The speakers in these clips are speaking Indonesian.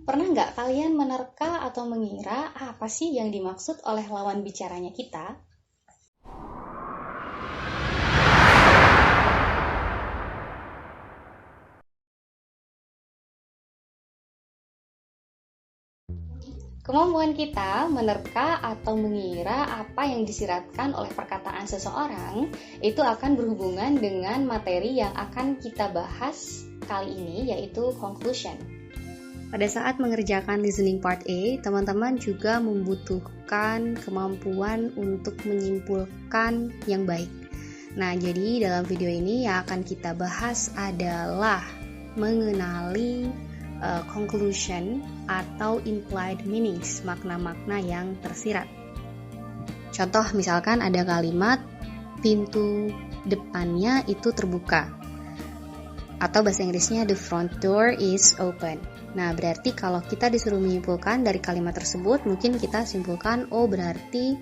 Pernah nggak kalian menerka atau mengira apa sih yang dimaksud oleh lawan bicaranya kita? Kemampuan kita menerka atau mengira apa yang disiratkan oleh perkataan seseorang itu akan berhubungan dengan materi yang akan kita bahas kali ini, yaitu conclusion. Pada saat mengerjakan listening part A, teman-teman juga membutuhkan kemampuan untuk menyimpulkan yang baik. Nah, jadi dalam video ini yang akan kita bahas adalah mengenali conclusion atau implied meanings, makna-makna yang tersirat. Contoh misalkan ada kalimat pintu depannya itu terbuka, atau bahasa Inggrisnya the front door is open. Nah, berarti kalau kita disuruh menyimpulkan dari kalimat tersebut, mungkin kita simpulkan, oh berarti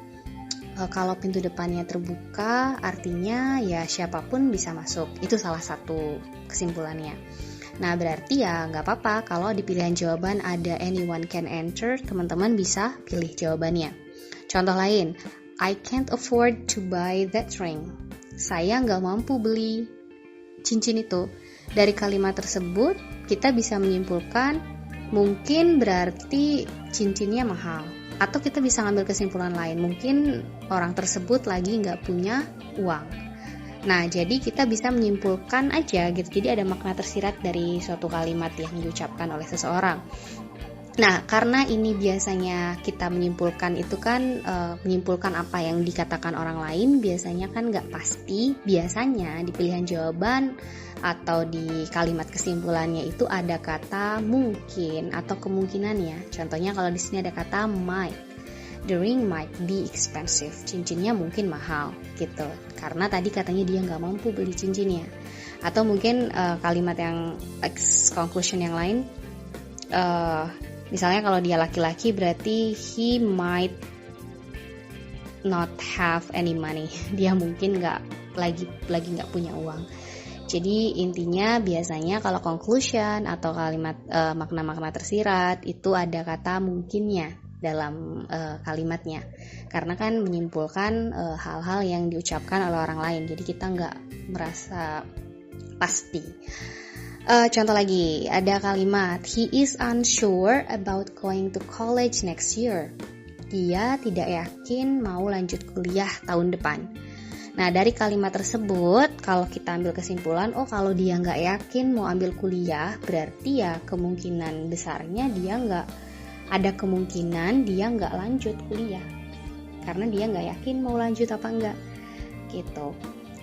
kalau pintu depannya terbuka artinya ya siapapun bisa masuk. Itu salah satu kesimpulannya. Nah, berarti ya nggak apa-apa kalau di pilihan jawaban ada anyone can enter, teman-teman bisa pilih jawabannya. Contoh lain, I can't afford to buy that ring. Saya nggak mampu beli cincin itu. Dari kalimat tersebut, kita bisa menyimpulkan mungkin berarti cincinnya mahal. Atau kita bisa ngambil kesimpulan lain, mungkin orang tersebut lagi nggak punya uang. Nah, jadi kita bisa menyimpulkan aja gitu. Jadi ada makna tersirat dari suatu kalimat yang diucapkan oleh seseorang. Nah, karena ini biasanya kita menyimpulkan itu kan menyimpulkan apa yang dikatakan orang lain, biasanya kan nggak pasti. Biasanya di pilihan jawaban atau di kalimat kesimpulannya itu ada kata mungkin atau kemungkinan ya. Contohnya kalau di sini ada kata might. The ring might be expensive. Cincinnya mungkin mahal gitu. Karena tadi katanya dia nggak mampu beli cincinnya. Atau mungkin kalimat yang conclusion yang lain, misalnya kalau dia laki-laki berarti he might not have any money. Dia mungkin lagi nggak punya uang. Jadi intinya biasanya kalau conclusion atau kalimat makna-makna tersirat itu ada kata mungkinnya dalam kalimatnya, karena kan menyimpulkan hal-hal yang diucapkan oleh orang lain, jadi kita nggak merasa pasti. Contoh lagi, ada kalimat he is unsure about going to college next year. Dia tidak yakin mau lanjut kuliah tahun depan. Nah, dari kalimat tersebut, kalau kita ambil kesimpulan, oh kalau dia nggak yakin mau ambil kuliah, berarti ya kemungkinan besarnya ada kemungkinan dia nggak lanjut kuliah. Karena dia nggak yakin mau lanjut apa enggak. Gitu.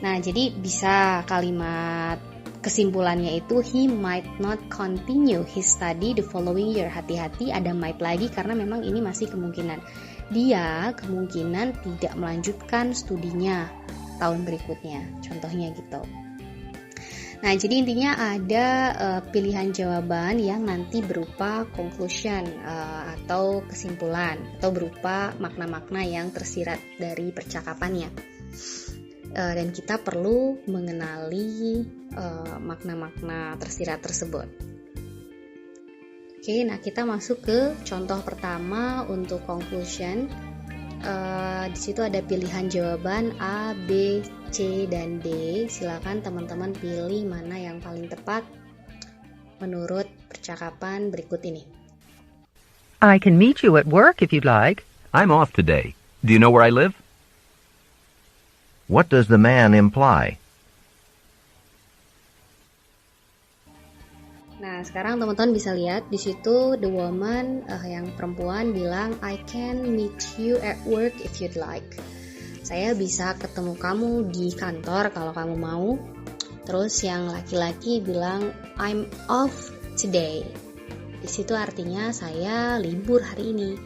Nah, jadi bisa kalimat kesimpulannya itu he might not continue his study the following year. Hati-hati ada might lagi karena memang ini masih kemungkinan. Dia kemungkinan tidak melanjutkan studinya tahun berikutnya, contohnya gitu. Nah, jadi intinya ada pilihan jawaban yang nanti berupa conclusion atau kesimpulan, atau berupa makna-makna yang tersirat dari percakapannya. Dan kita perlu mengenali makna-makna tersirat tersebut. Oke, nah kita masuk ke contoh pertama untuk conclusion. Di situ ada pilihan jawaban A, B, C, dan D. Silakan teman-teman pilih mana yang paling tepat menurut percakapan berikut ini. I can meet you at work if you'd like. I'm off today. Do you know where I live? What does the man imply? Nah, sekarang teman-teman bisa lihat di situ the woman yang perempuan bilang I can meet you at work if you'd like. Saya bisa ketemu kamu di kantor kalau kamu mau. Terus yang laki-laki bilang I'm off today. Di situ artinya saya libur hari ini.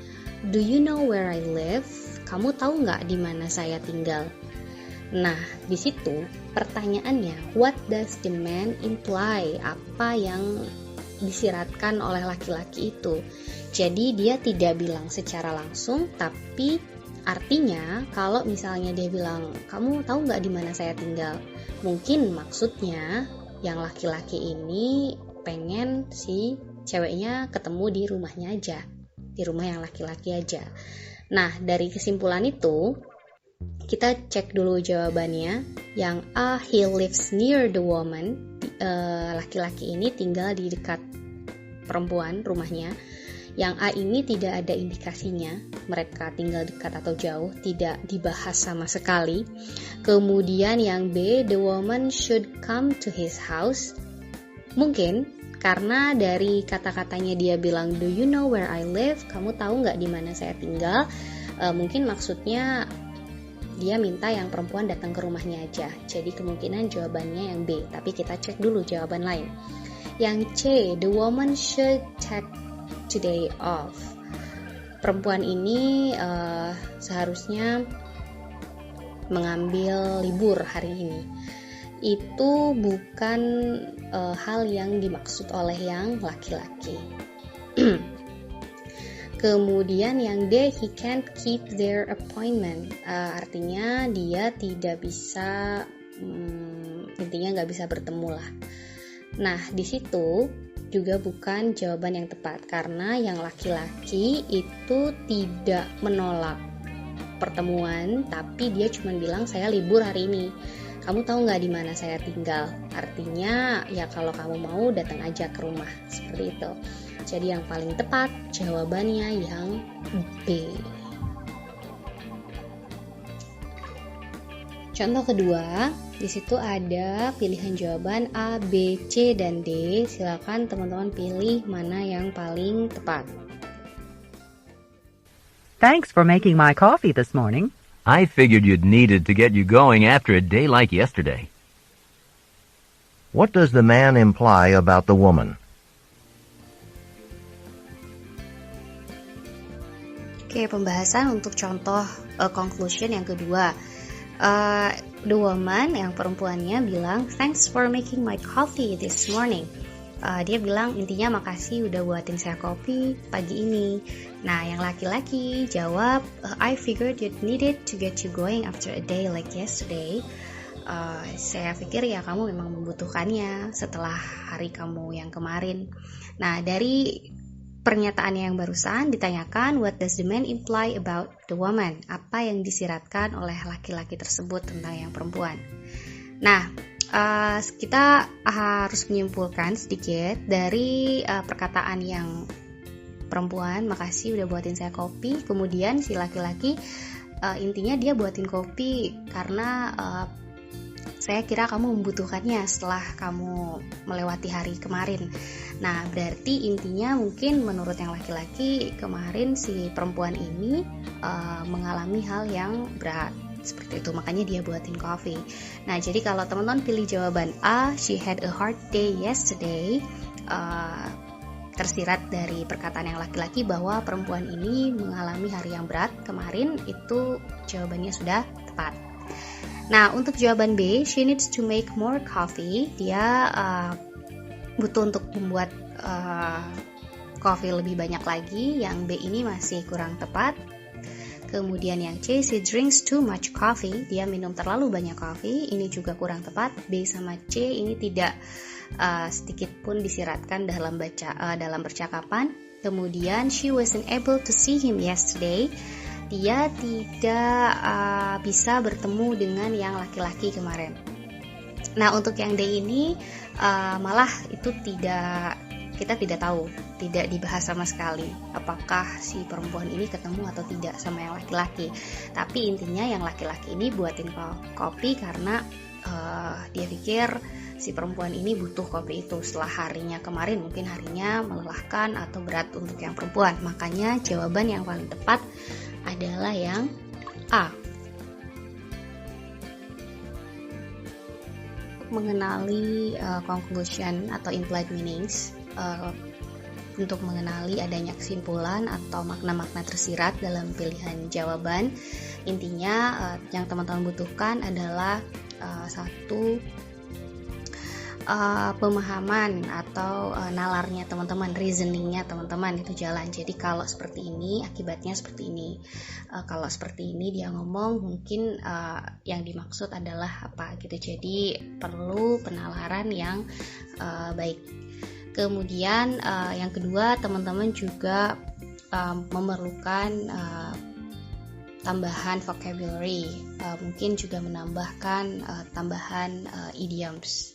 Do you know where I live? Kamu tahu nggak di mana saya tinggal? Nah, di situ pertanyaannya, what does the man imply? Apa yang disiratkan oleh laki-laki itu? Jadi dia tidak bilang secara langsung, tapi artinya kalau misalnya dia bilang, kamu tahu nggak di mana saya tinggal? Mungkin maksudnya yang laki-laki ini pengen si ceweknya ketemu di rumahnya aja, di rumah yang laki-laki aja. Nah, dari kesimpulan itu kita cek dulu jawabannya. Yang A, he lives near the woman, laki-laki ini tinggal di dekat perempuan rumahnya. Yang A ini tidak ada indikasinya mereka tinggal dekat atau jauh, tidak dibahas sama sekali. Kemudian yang B, the woman should come to his house. Mungkin karena dari kata-katanya dia bilang, do you know where I live? Kamu tahu nggak di mana saya tinggal? Mungkin maksudnya dia minta yang perempuan datang ke rumahnya aja. Jadi kemungkinan jawabannya yang B. Tapi kita cek dulu jawaban lain. Yang C, the woman should take today off. Perempuan ini seharusnya mengambil libur hari ini. Itu bukan hal yang dimaksud oleh yang laki-laki. Kemudian yang D, he can't keep their appointment. Artinya dia tidak bisa, intinya nggak bisa bertemu lah. Nah, di situ juga bukan jawaban yang tepat karena yang laki-laki itu tidak menolak pertemuan, tapi dia cuma bilang saya libur hari ini. Kamu tahu nggak di mana saya tinggal? Artinya ya kalau kamu mau datang aja ke rumah, seperti itu. Jadi yang paling tepat jawabannya yang B. Contoh kedua, di situ ada pilihan jawaban A, B, C, dan D. Silakan teman-teman pilih mana yang paling tepat. Thanks for making my coffee this morning. I figured you'd need it to get you going after a day like yesterday. What does the man imply about the woman? Oke, pembahasan untuk contoh conclusion yang kedua. The woman, yang perempuannya bilang, thanks for making my coffee this morning. Dia bilang intinya makasih udah buatin saya kopi pagi ini. Nah, yang laki-laki jawab, I figured you'd need it to get you going after a day like yesterday. Saya pikir ya kamu memang membutuhkannya setelah hari kamu yang kemarin. Nah, dari pernyataan yang barusan ditanyakan, what does the man imply about the woman? Apa yang disiratkan oleh laki-laki tersebut tentang yang perempuan? Nah, kita harus menyimpulkan sedikit dari perkataan yang perempuan, makasih udah buatin saya kopi. Kemudian si laki-laki intinya dia buatin kopi karena saya kira kamu membutuhkannya setelah kamu melewati hari kemarin. Nah, berarti intinya mungkin menurut yang laki-laki kemarin si perempuan ini mengalami hal yang berat. Seperti itu, makanya dia buatin coffee. Nah, jadi kalau teman-teman pilih jawaban A, she had a hard day yesterday, tersirat dari perkataan yang laki-laki bahwa perempuan ini mengalami hari yang berat kemarin, itu jawabannya sudah tepat. Nah, untuk jawaban B, she needs to make more coffee, dia butuh untuk membuat coffee lebih banyak lagi. Yang B ini masih kurang tepat. Kemudian yang C, she drinks too much coffee, dia minum terlalu banyak kopi, ini juga kurang tepat. B sama C ini tidak sedikit pun disiratkan dalam percakapan. Kemudian she wasn't able to see him yesterday, dia tidak bisa bertemu dengan yang laki-laki kemarin. Nah, untuk yang D ini malah itu kita tidak tahu, tidak dibahas sama sekali apakah si perempuan ini ketemu atau tidak sama yang laki-laki. Tapi intinya yang laki-laki ini buatin kopi karena dia pikir si perempuan ini butuh kopi itu setelah harinya kemarin, mungkin harinya melelahkan atau berat untuk yang perempuan. Makanya jawaban yang paling tepat adalah yang A. Mengenali conclusion atau implied meanings, untuk mengenali adanya kesimpulan atau makna-makna tersirat dalam pilihan jawaban. Intinya yang teman-teman butuhkan adalah satu, pemahaman atau nalarnya teman-teman, reasoningnya teman-teman itu jalan. Jadi kalau seperti ini akibatnya seperti ini, kalau seperti ini dia ngomong mungkin yang dimaksud adalah apa gitu. Jadi perlu penalaran yang baik. Kemudian yang kedua, teman-teman juga memerlukan tambahan vocabulary, mungkin juga menambahkan tambahan idioms.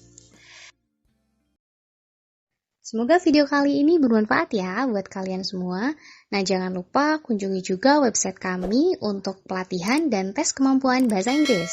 Semoga video kali ini bermanfaat ya buat kalian semua. Nah, jangan lupa kunjungi juga website kami untuk pelatihan dan tes kemampuan bahasa Inggris.